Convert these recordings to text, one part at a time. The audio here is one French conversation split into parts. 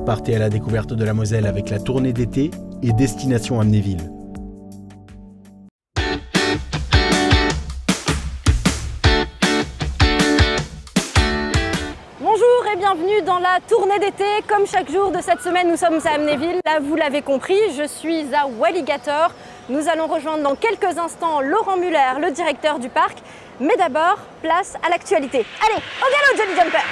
Partez à la découverte de la Moselle avec la tournée d'été et destination Amnéville. Bonjour et bienvenue dans la tournée d'été. Comme chaque jour de cette semaine, nous sommes à Amnéville. Là, vous l'avez compris, je suis à Walligator. Nous allons rejoindre dans quelques instants Laurent Muller, le directeur du parc. Mais d'abord, place à l'actualité. Allez, au galop, Jolly Jumper!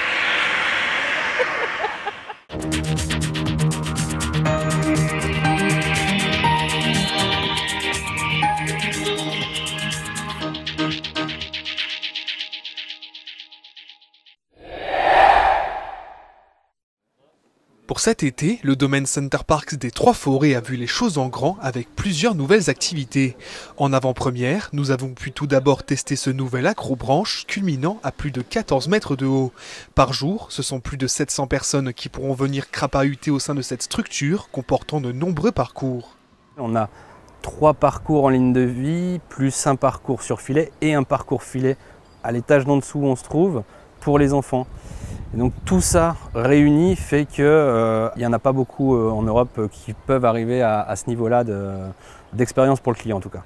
Pour cet été, le domaine Center Parcs des Trois Forêts a vu les choses en grand avec plusieurs nouvelles activités. En avant-première, nous avons pu tout d'abord tester ce nouvel accrobranche culminant à plus de 14 mètres de haut. Par jour, ce sont plus de 700 personnes qui pourront venir crapahuter au sein de cette structure comportant de nombreux parcours. On a 3 parcours en ligne de vie, plus un parcours sur filet et un parcours filet à l'étage d'en dessous où on se trouve pour les enfants. Et donc tout ça réuni fait qu'il n'y en a pas beaucoup en Europe qui peuvent arriver à ce niveau-là d'expérience pour le client en tout cas.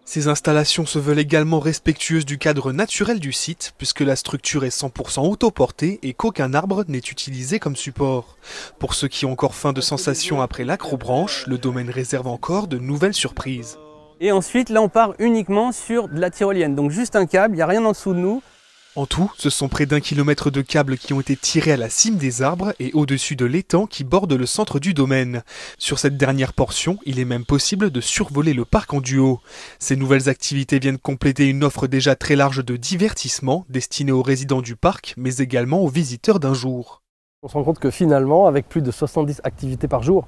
Ces installations se veulent également respectueuses du cadre naturel du site puisque la structure est 100% autoportée et qu'aucun arbre n'est utilisé comme support. Pour ceux qui ont encore faim de sensations après l'acrobranche, le domaine réserve encore de nouvelles surprises. Et ensuite là on part uniquement sur de la tyrolienne, donc juste un câble, il n'y a rien en dessous de nous. En tout, ce sont près d'1 kilomètre de câbles qui ont été tirés à la cime des arbres et au-dessus de l'étang qui borde le centre du domaine. Sur cette dernière portion, il est même possible de survoler le parc en duo. Ces nouvelles activités viennent compléter une offre déjà très large de divertissement destinée aux résidents du parc, mais également aux visiteurs d'un jour. On se rend compte que finalement, avec plus de 70 activités par jour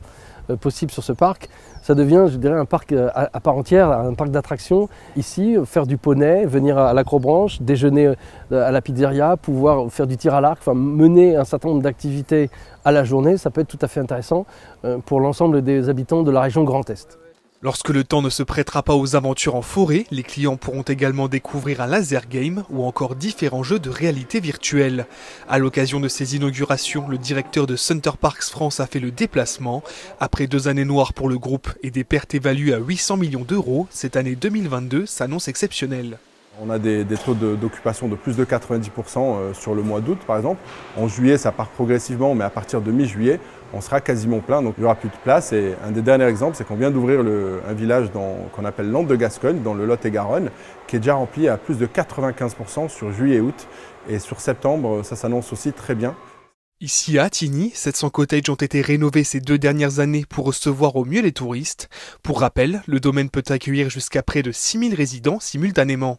possibles sur ce parc, ça devient, je dirais, un parc à part entière, un parc d'attractions. Ici, faire du poney, venir à l'acrobranche, déjeuner à la pizzeria, pouvoir faire du tir à l'arc, enfin mener un certain nombre d'activités à la journée, ça peut être tout à fait intéressant pour l'ensemble des habitants de la région Grand Est. Lorsque le temps ne se prêtera pas aux aventures en forêt, les clients pourront également découvrir un laser game ou encore différents jeux de réalité virtuelle. À l'occasion de ces inaugurations, le directeur de Center Parcs France a fait le déplacement. Après 2 années noires pour le groupe et des pertes évaluées à 800 millions d'euros, cette année 2022 s'annonce exceptionnelle. On a des taux d'occupation de plus de 90% sur le mois d'août par exemple. En juillet ça part progressivement mais à partir de mi-juillet on sera quasiment plein donc il n'y aura plus de place. Et un des derniers exemples c'est qu'on vient d'ouvrir un village qu'on appelle Landes de Gascogne dans le Lot-et-Garonne qui est déjà rempli à plus de 95% sur juillet et août. Et sur septembre ça s'annonce aussi très bien. Ici à Attigny, 700 cottages ont été rénovés ces 2 dernières années pour recevoir au mieux les touristes. Pour rappel, le domaine peut accueillir jusqu'à près de 6000 résidents simultanément.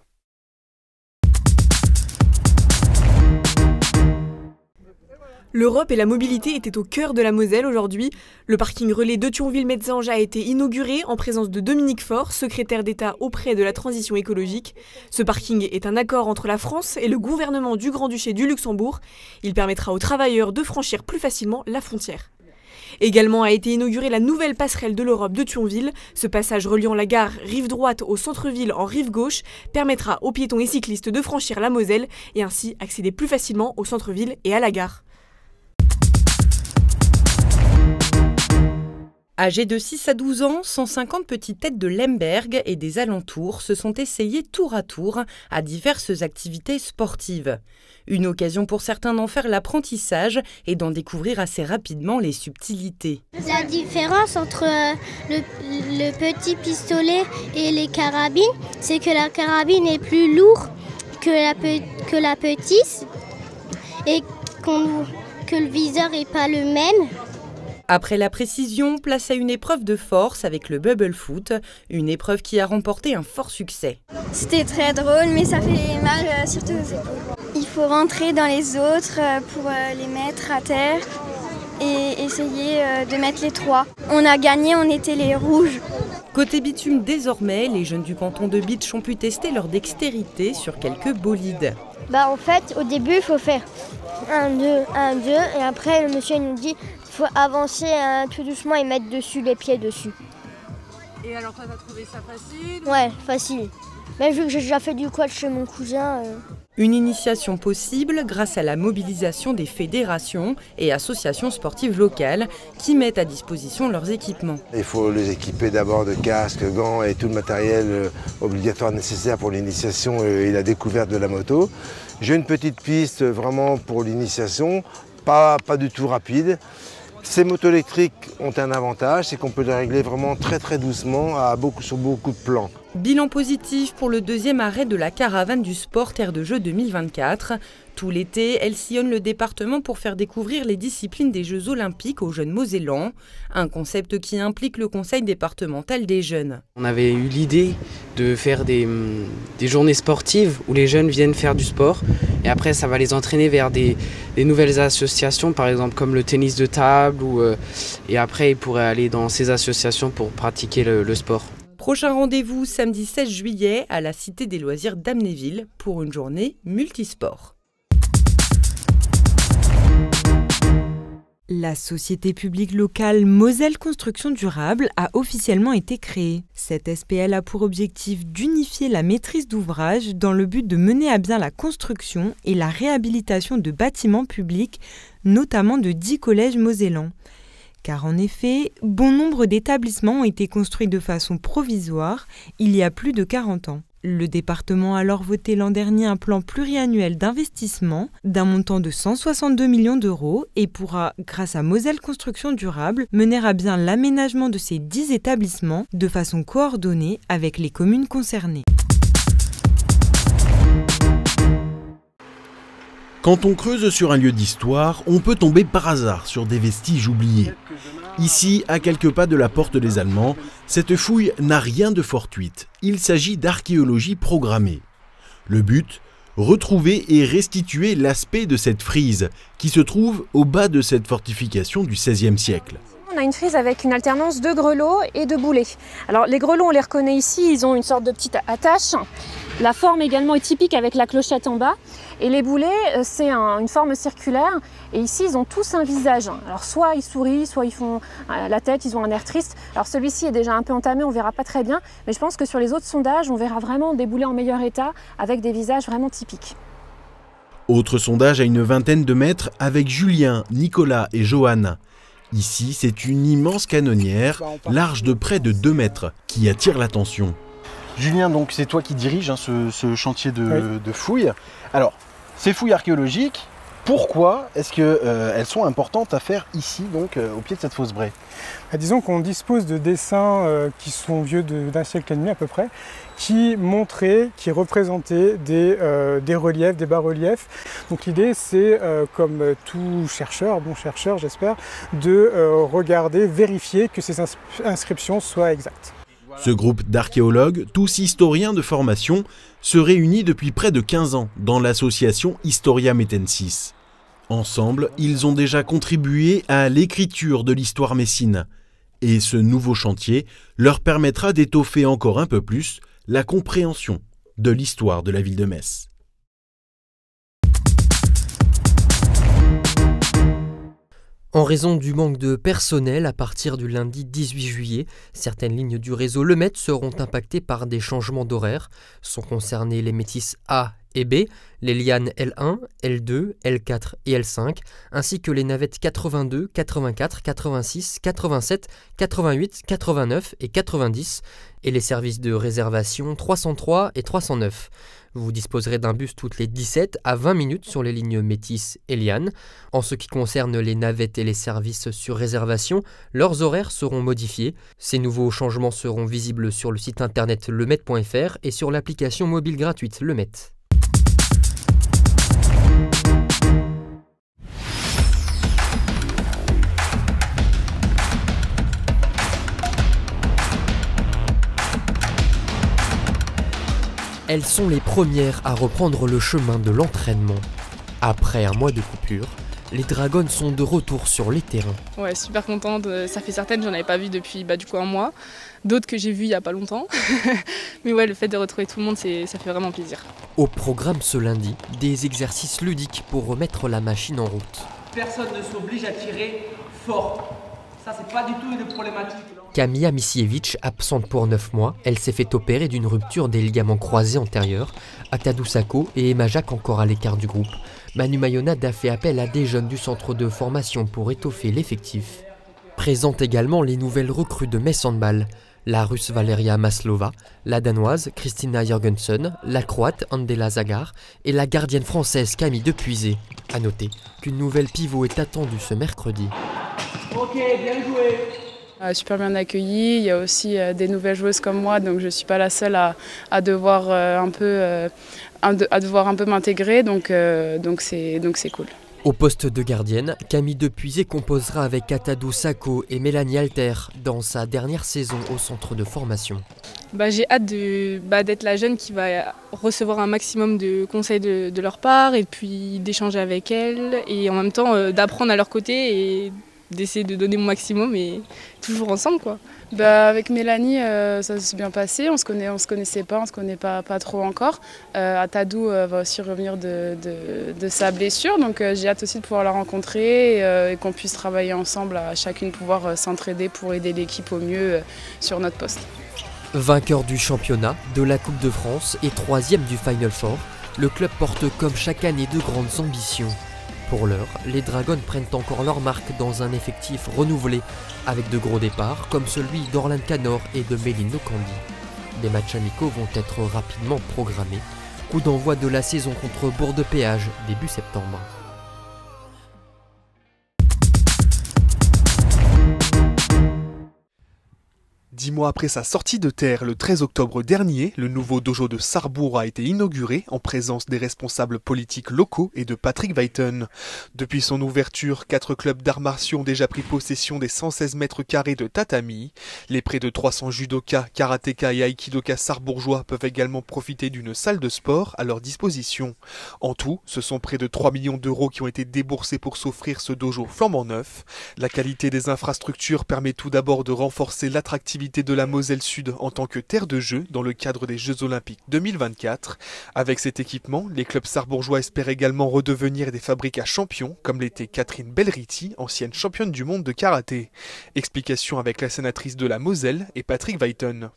L'Europe et la mobilité étaient au cœur de la Moselle aujourd'hui. Le parking relais de Thionville-Metzange a été inauguré en présence de Dominique Faure, secrétaire d'État auprès de la transition écologique. Ce parking est un accord entre la France et le gouvernement du Grand-Duché du Luxembourg. Il permettra aux travailleurs de franchir plus facilement la frontière. Également a été inaugurée la nouvelle passerelle de l'Europe de Thionville. Ce passage reliant la gare rive droite au centre-ville en rive gauche permettra aux piétons et cyclistes de franchir la Moselle et ainsi accéder plus facilement au centre-ville et à la gare. Âgés de 6 à 12 ans, 150 petites têtes de Lemberg et des alentours se sont essayées tour à tour à diverses activités sportives. Une occasion pour certains d'en faire l'apprentissage et d'en découvrir assez rapidement les subtilités. La différence entre le petit pistolet et les carabines, c'est que la carabine est plus lourde que la petite et que le viseur n'est pas le même. Après la précision, place à une épreuve de force avec le bubble foot, une épreuve qui a remporté un fort succès. C'était très drôle, mais ça fait mal, surtout aux épaules. Il faut rentrer dans les autres pour les mettre à terre et essayer de mettre les 3. On a gagné, on était les rouges. Côté bitume désormais, les jeunes du canton de Bitche ont pu tester leur dextérité sur quelques bolides. En fait, au début, il faut faire 1, 2, 1, 2 et après le monsieur nous dit qu'il faut avancer tout doucement et mettre dessus les pieds dessus. Et alors toi, t'as trouvé ça facile? Ouais, facile. Mais vu que j'ai déjà fait du quad chez mon cousin... Une initiation possible grâce à la mobilisation des fédérations et associations sportives locales qui mettent à disposition leurs équipements. Il faut les équiper d'abord de casques, gants et tout le matériel obligatoire nécessaire pour l'initiation et la découverte de la moto. J'ai une petite piste vraiment pour l'initiation, pas du tout rapide. Ces motos électriques ont un avantage, c'est qu'on peut les régler vraiment très doucement sur beaucoup de plans. Bilan positif pour le deuxième arrêt de la caravane du sport Terre de Jeux 2024. Tout l'été, elle sillonne le département pour faire découvrir les disciplines des Jeux olympiques aux jeunes Mosellans. Un concept qui implique le conseil départemental des jeunes. On avait eu l'idée de faire des journées sportives où les jeunes viennent faire du sport. Et après, ça va les entraîner vers des nouvelles associations, par exemple comme le tennis de table. Et après, ils pourraient aller dans ces associations pour pratiquer le sport. Prochain rendez-vous samedi 16 juillet à la Cité des Loisirs d'Amnéville pour une journée multisport. La société publique locale Moselle Construction Durable a officiellement été créée. Cette SPL a pour objectif d'unifier la maîtrise d'ouvrage dans le but de mener à bien la construction et la réhabilitation de bâtiments publics, notamment de 10 collèges mosellans. Car en effet, bon nombre d'établissements ont été construits de façon provisoire il y a plus de 40 ans. Le département a alors voté l'an dernier un plan pluriannuel d'investissement d'un montant de 162 millions d'euros et pourra, grâce à Moselle Construction Durable, mener à bien l'aménagement de ces 10 établissements de façon coordonnée avec les communes concernées. Quand on creuse sur un lieu d'histoire, on peut tomber par hasard sur des vestiges oubliés. Ici, à quelques pas de la porte des Allemands, cette fouille n'a rien de fortuite. Il s'agit d'archéologie programmée. Le but ? Retrouver et restituer l'aspect de cette frise qui se trouve au bas de cette fortification du XVIe siècle. On a une frise avec une alternance de grelots et de boulets. Alors les grelots, on les reconnaît ici, ils ont une sorte de petite attache. La forme également est typique avec la clochette en bas. Et les boulets, c'est une forme circulaire. Et ici, ils ont tous un visage. Alors soit ils sourient, soit ils font la tête, ils ont un air triste. Alors celui-ci est déjà un peu entamé, on ne verra pas très bien. Mais je pense que sur les autres sondages, on verra vraiment des boulets en meilleur état avec des visages vraiment typiques. Autre sondage à une vingtaine de mètres avec Julien, Nicolas et Johanne. Ici, c'est une immense canonnière, large de près de 2 mètres, qui attire l'attention. Julien, donc c'est toi qui diriges ce chantier de fouilles. Alors, ces fouilles archéologiques, pourquoi est-ce qu'elles sont importantes à faire ici, donc au pied de cette fosse Bray ? Disons qu'on dispose de dessins qui sont vieux d'un siècle et demi à peu près, qui montraient, qui représentaient des reliefs, des bas-reliefs. Donc l'idée c'est, comme tout chercheur, bon chercheur j'espère, de regarder, vérifier que ces inscriptions soient exactes. Ce groupe d'archéologues, tous historiens de formation, se réunit depuis près de 15 ans dans l'association Historia Mettensis. Ensemble, ils ont déjà contribué à l'écriture de l'histoire messine. Et ce nouveau chantier leur permettra d'étoffer encore un peu plus la compréhension de l'histoire de la ville de Metz. En raison du manque de personnel, à partir du lundi 18 juillet, certaines lignes du réseau Le Met seront impactées par des changements d'horaire. Sont concernés les métis A et B, les lianes L1, L2, L4 et L5, ainsi que les navettes 82, 84, 86, 87, 88, 89 et 90, et les services de réservation 303 et 309. Vous disposerez d'un bus toutes les 17 à 20 minutes sur les lignes Métis et Liane. En ce qui concerne les navettes et les services sur réservation, leurs horaires seront modifiés. Ces nouveaux changements seront visibles sur le site internet lemet.fr et sur l'application mobile gratuite Lemet. Elles sont les premières à reprendre le chemin de l'entraînement. Après un mois de coupure, les Dragons sont de retour sur les terrains. Ouais, super contente. Ça fait certaines, j'en avais pas vu depuis un mois. D'autres que j'ai vues il y a pas longtemps. Mais ouais, le fait de retrouver tout le monde, ça fait vraiment plaisir. Au programme ce lundi, des exercices ludiques pour remettre la machine en route. Personne ne s'oblige à tirer fort. Ça, c'est pas du tout une problématique. Kamia Misiewicz, absente pour 9 mois, elle s'est fait opérer d'une rupture des ligaments croisés antérieurs. Atadou Sako et Emma Jacques encore à l'écart du groupe. Manu Mayonnaud a fait appel à des jeunes du centre de formation pour étoffer l'effectif. Présente également les nouvelles recrues de Metz Handball. La russe Valeria Maslova, la danoise Kristina Jorgensen, la croate Andela Zagar et la gardienne française Camille Depuisé. A noter qu'une nouvelle pivot est attendue ce mercredi. Ok, bien joué. Super bien accueillie, il y a aussi des nouvelles joueuses comme moi, donc je ne suis pas la seule à devoir un peu m'intégrer, donc c'est cool. Au poste de gardienne, Camille Depuisé composera avec Atadou Sako et Mélanie Alter dans sa dernière saison au centre de formation. J'ai hâte d'être la jeune qui va recevoir un maximum de conseils de leur part et puis d'échanger avec elles et en même temps d'apprendre à leur côté et d'essayer de donner mon maximum et toujours ensemble quoi. Avec Mélanie, ça s'est bien passé, on se connaissait pas, on se connaît pas trop encore. Atadou va aussi revenir de sa blessure, donc j'ai hâte aussi de pouvoir la rencontrer et qu'on puisse travailler ensemble à chacune pouvoir s'entraider pour aider l'équipe au mieux sur notre poste. Vainqueur du championnat, de la Coupe de France et 3e du Final Four, le club porte comme chaque année de grandes ambitions. Pour l'heure, les Dragons prennent encore leur marque dans un effectif renouvelé, avec de gros départs comme celui d'Orlan Canor et de Méline Nokandi. Des matchs amicaux vont être rapidement programmés. Coup d'envoi de la saison contre Bourg-de-Péage début septembre. 10 mois après sa sortie de terre le 13 octobre dernier, le nouveau dojo de Sarrebourg a été inauguré en présence des responsables politiques locaux et de Patrick Weiten. Depuis son ouverture, 4 clubs d'arts martiaux ont déjà pris possession des 116 mètres carrés de tatami. Les près de 300 judokas, karatékas et aikidokas sarrebourgeois peuvent également profiter d'une salle de sport à leur disposition. En tout, ce sont près de 3 millions d'euros qui ont été déboursés pour s'offrir ce dojo flambant neuf. La qualité des infrastructures permet tout d'abord de renforcer l'attractivité de la Moselle Sud en tant que terre de jeu dans le cadre des Jeux Olympiques 2024. Avec cet équipement, les clubs sarrebourgeois espèrent également redevenir des fabriques à champions, comme l'était Catherine Belriti, ancienne championne du monde de karaté. Explication avec la sénatrice de la Moselle et Patrick Weiten.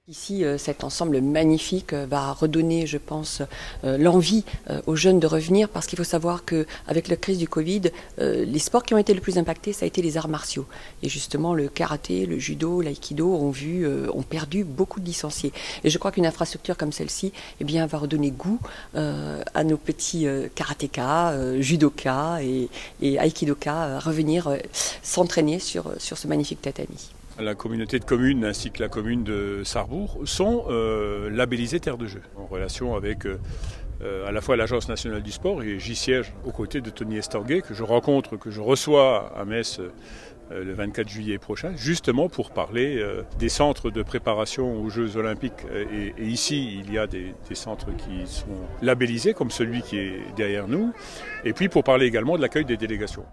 Ici, cet ensemble magnifique va redonner, je pense, l'envie aux jeunes de revenir parce qu'il faut savoir qu'avec la crise du Covid, les sports qui ont été le plus impactés, ça a été les arts martiaux. Et justement, le karaté, le judo, l'aïkido ont perdu beaucoup de licenciés. Et je crois qu'une infrastructure comme celle-ci va redonner goût à nos petits karatékas, judokas et aïkidokas à revenir s'entraîner sur ce magnifique tatami. La communauté de communes ainsi que la commune de Sarrebourg sont labellisées terres de jeu, en relation avec à la fois l'Agence nationale du sport, et j'y siège aux côtés de Tony Estorguet, que je rencontre, que je reçois à Metz le 24 juillet prochain, justement pour parler des centres de préparation aux Jeux Olympiques. Et ici, il y a des centres qui sont labellisés, comme celui qui est derrière nous, et puis pour parler également de l'accueil des délégations.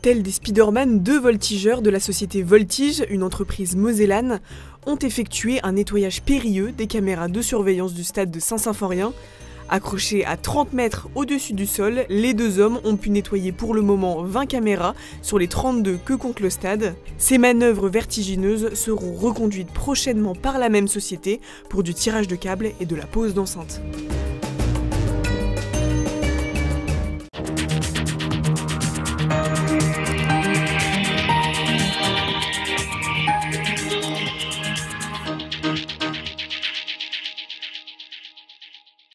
Tels des Spider-Man, 2 voltigeurs de la société Voltige, une entreprise mosellane, ont effectué un nettoyage périlleux des caméras de surveillance du stade de Saint-Symphorien. Accrochés à 30 mètres au-dessus du sol, les 2 hommes ont pu nettoyer pour le moment 20 caméras sur les 32 que compte le stade. Ces manœuvres vertigineuses seront reconduites prochainement par la même société pour du tirage de câbles et de la pose d'enceintes.